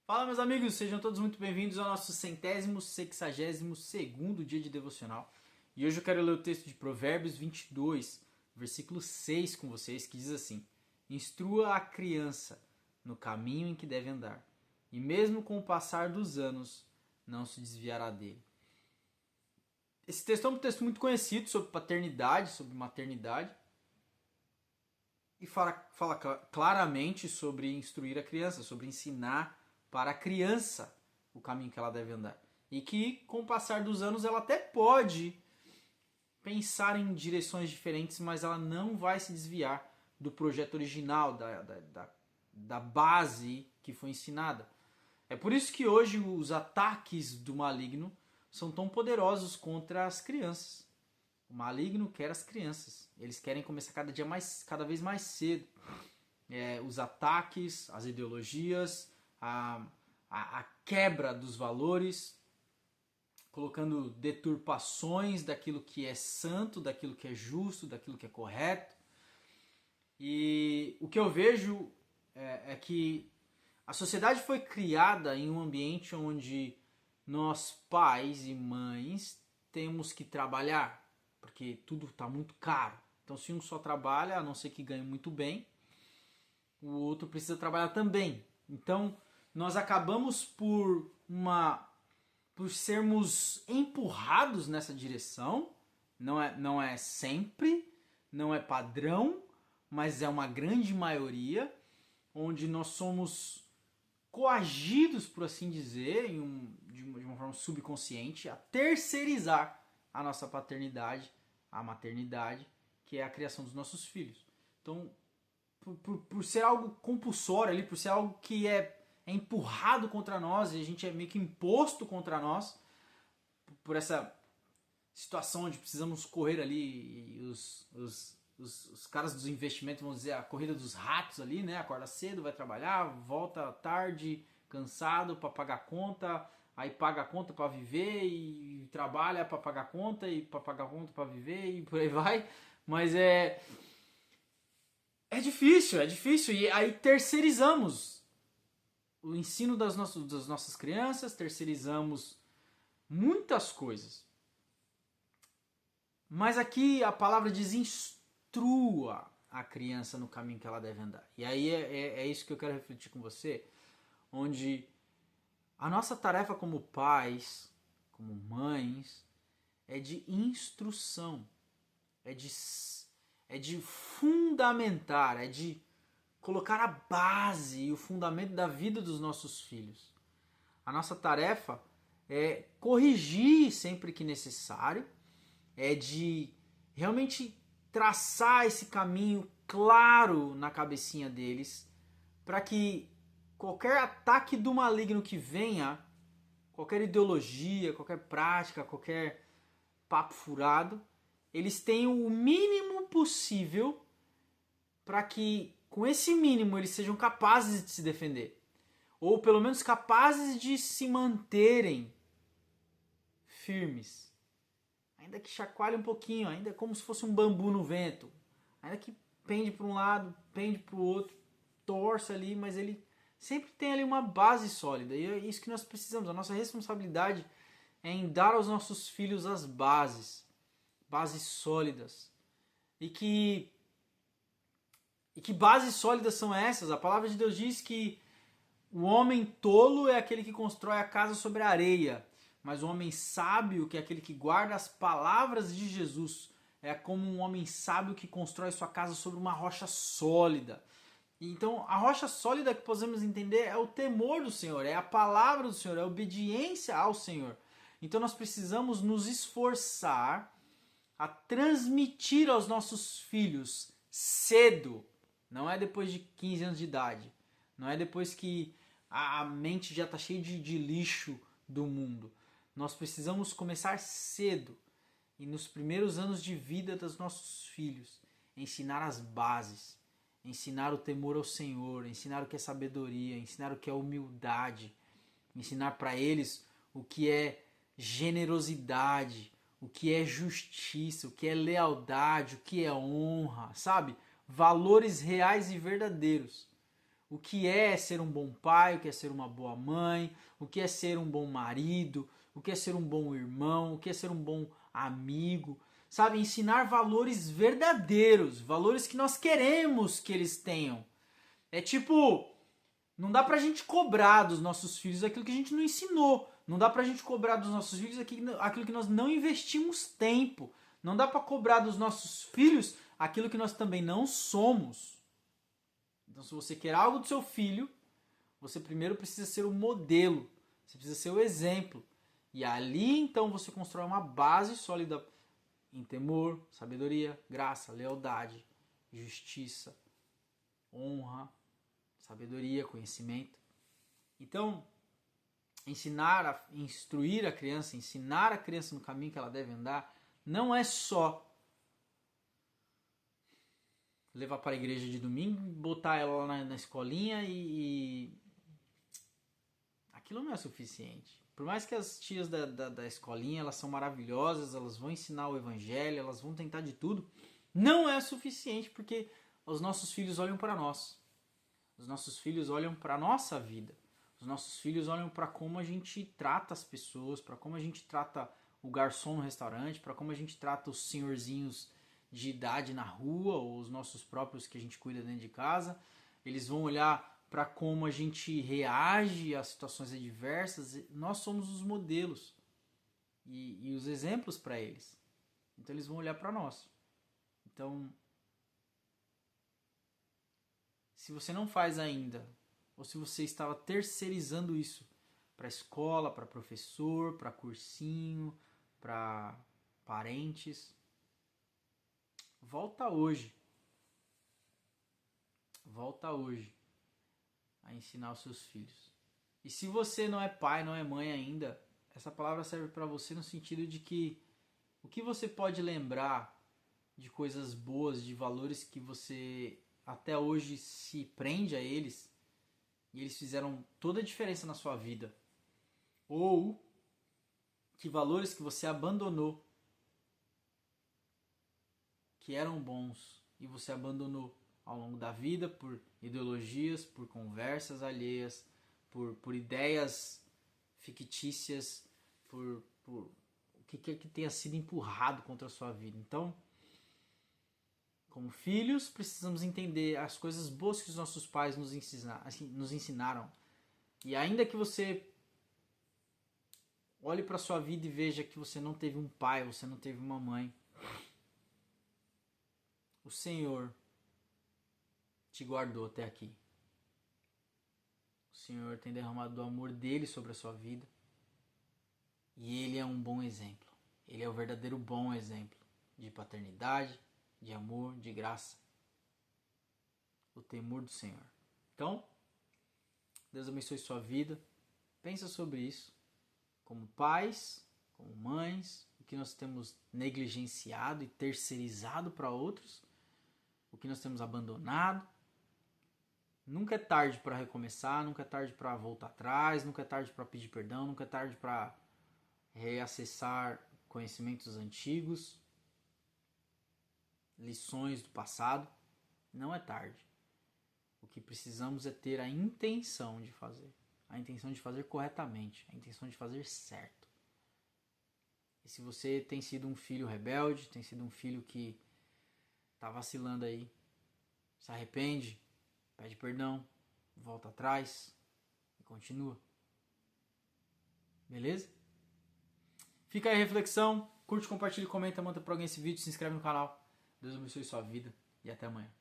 Fala, meus amigos, sejam todos muito bem-vindos ao nosso 162º dia de devocional. E hoje eu quero ler o texto de Provérbios 22, versículo 6 com vocês, que diz assim: Instrua a criança no caminho em que deve andar, e mesmo com o passar dos anos, não se desviará dele. Esse texto é um texto muito conhecido sobre paternidade, sobre maternidade, e fala claramente sobre instruir a criança, sobre ensinar para a criança o caminho que ela deve andar. E que com o passar dos anos ela até pode pensar em direções diferentes, mas ela não vai se desviar do projeto original, da base que foi ensinada. É por isso que hoje os ataques do maligno são tão poderosos contra as crianças. O maligno quer as crianças. Eles querem começar cada vez mais cedo. Os ataques, as ideologias, a quebra dos valores, colocando deturpações daquilo que é santo, daquilo que é justo, daquilo que é correto. E o que eu vejo é que a sociedade foi criada em um ambiente onde nós, pais e mães, temos que trabalhar, porque tudo está muito caro. Então, se um só trabalha, a não ser que ganhe muito bem, o outro precisa trabalhar também. Então, nós acabamos por sermos empurrados nessa direção. Não é sempre, não é padrão, mas é uma grande maioria, onde nós somos coagidos, por assim dizer, de uma forma subconsciente, a terceirizar a nossa paternidade, a maternidade, que é a criação dos nossos filhos. Então, por ser algo compulsório ali, por ser algo que é empurrado contra nós e a gente é meio que imposto contra nós, por essa situação onde precisamos correr ali e os caras dos investimentos vão dizer a corrida dos ratos ali, né? Acorda cedo, vai trabalhar, volta tarde, cansado para pagar conta, aí paga a conta para viver e trabalha para pagar conta e para pagar conta para viver e por aí vai. Mas é difícil, é difícil. E aí terceirizamos o ensino das nossas crianças, terceirizamos muitas coisas. Mas aqui a palavra diz instrua a criança no caminho que ela deve andar. E aí é isso que eu quero refletir com você, onde a nossa tarefa como pais, como mães, é de instrução, é de fundamentar, é de colocar a base e o fundamento da vida dos nossos filhos. A nossa tarefa é corrigir sempre que necessário, é de realmente traçar esse caminho claro na cabecinha deles, para que qualquer ataque do maligno que venha, qualquer ideologia, qualquer prática, qualquer papo furado, eles tenham o mínimo possível para que com esse mínimo eles sejam capazes de se defender, ou pelo menos capazes de se manterem firmes, ainda que chacoalhe um pouquinho, ainda como se fosse um bambu no vento, ainda que pende para um lado, pende para o outro, torça ali, mas ele sempre tem ali uma base sólida, e é isso que nós precisamos. A nossa responsabilidade é em dar aos nossos filhos as bases sólidas, e que bases sólidas são essas? A palavra de Deus diz que o homem tolo é aquele que constrói a casa sobre a areia, mas o homem sábio, que é aquele que guarda as palavras de Jesus, é como um homem sábio que constrói sua casa sobre uma rocha sólida. Então, a rocha sólida que podemos entender é o temor do Senhor, é a palavra do Senhor, é a obediência ao Senhor. Então, nós precisamos nos esforçar a transmitir aos nossos filhos cedo, não é depois de 15 anos de idade, não é depois que a mente já está cheia de lixo do mundo. Nós precisamos começar cedo e nos primeiros anos de vida dos nossos filhos, ensinar as bases, ensinar o temor ao Senhor, ensinar o que é sabedoria, ensinar o que é humildade, ensinar para eles o que é generosidade, o que é justiça, o que é lealdade, o que é honra, sabe? Valores reais e verdadeiros. o que é ser um bom pai, o que é ser uma boa mãe, o que é ser um bom marido, o que é ser um bom irmão, o que é ser um bom amigo, sabe? Ensinar valores verdadeiros, valores que nós queremos que eles tenham. É tipo, não dá pra gente cobrar dos nossos filhos aquilo que a gente não ensinou. Não dá pra gente cobrar dos nossos filhos aquilo que nós não investimos tempo. Não dá pra cobrar dos nossos filhos aquilo que nós também não somos. Então, se você quer algo do seu filho, você primeiro precisa ser o modelo. Você precisa ser o exemplo. E ali, então, você constrói uma base sólida em temor, sabedoria, graça, lealdade, justiça, honra, sabedoria, conhecimento. Então, instruir a criança, ensinar a criança no caminho que ela deve andar, não é só levar para a igreja de domingo, botar ela lá na escolinha e aquilo não é suficiente. Por mais que as tias da escolinha, elas são maravilhosas, elas vão ensinar o evangelho, elas vão tentar de tudo, não é suficiente porque os nossos filhos olham para nós. Os nossos filhos olham para a nossa vida. Os nossos filhos olham para como a gente trata as pessoas, para como a gente trata o garçom no restaurante, para como a gente trata os senhorzinhos de idade na rua, ou os nossos próprios que a gente cuida dentro de casa. Eles vão olhar para como a gente reage a situações adversas. Nós somos os modelos e os exemplos para eles. Então eles vão olhar para nós. Então, se você não faz ainda, ou se você estava terceirizando isso para escola, para professor, para cursinho, para parentes, volta hoje. Volta hoje a ensinar os seus filhos. E se você não é pai, não é mãe ainda, essa palavra serve para você no sentido de que o que você pode lembrar de coisas boas, de valores que você até hoje se prende a eles e eles fizeram toda a diferença na sua vida. Ou que valores que você abandonou que eram bons e você abandonou ao longo da vida por ideologias, por conversas alheias, por ideias fictícias, por o que quer que tenha sido empurrado contra a sua vida. Então, como filhos, precisamos entender as coisas boas que os nossos pais nos ensinaram. E ainda que você olhe para a sua vida e veja que você não teve um pai, você não teve uma mãe, o Senhor te guardou até aqui. O Senhor tem derramado o amor dele sobre a sua vida. E ele é um bom exemplo. Ele é o verdadeiro bom exemplo de paternidade, de amor, de graça. O temor do Senhor. Então, Deus abençoe sua vida. Pensa sobre isso. Como pais, como mães, o que nós temos negligenciado e terceirizado para outros, o que nós temos abandonado. Nunca é tarde para recomeçar, nunca é tarde para voltar atrás, nunca é tarde para pedir perdão, nunca é tarde para reacessar conhecimentos antigos, lições do passado. Não é tarde. O que precisamos é ter a intenção de fazer. A intenção de fazer corretamente. A intenção de fazer certo. E se você tem sido um filho rebelde, tem sido um filho que está vacilando aí, se arrepende, pede perdão, volta atrás e continua. Beleza? Fica aí a reflexão. Curte, compartilha, comenta, manda pra alguém esse vídeo, se inscreve no canal. Deus abençoe sua vida e até amanhã.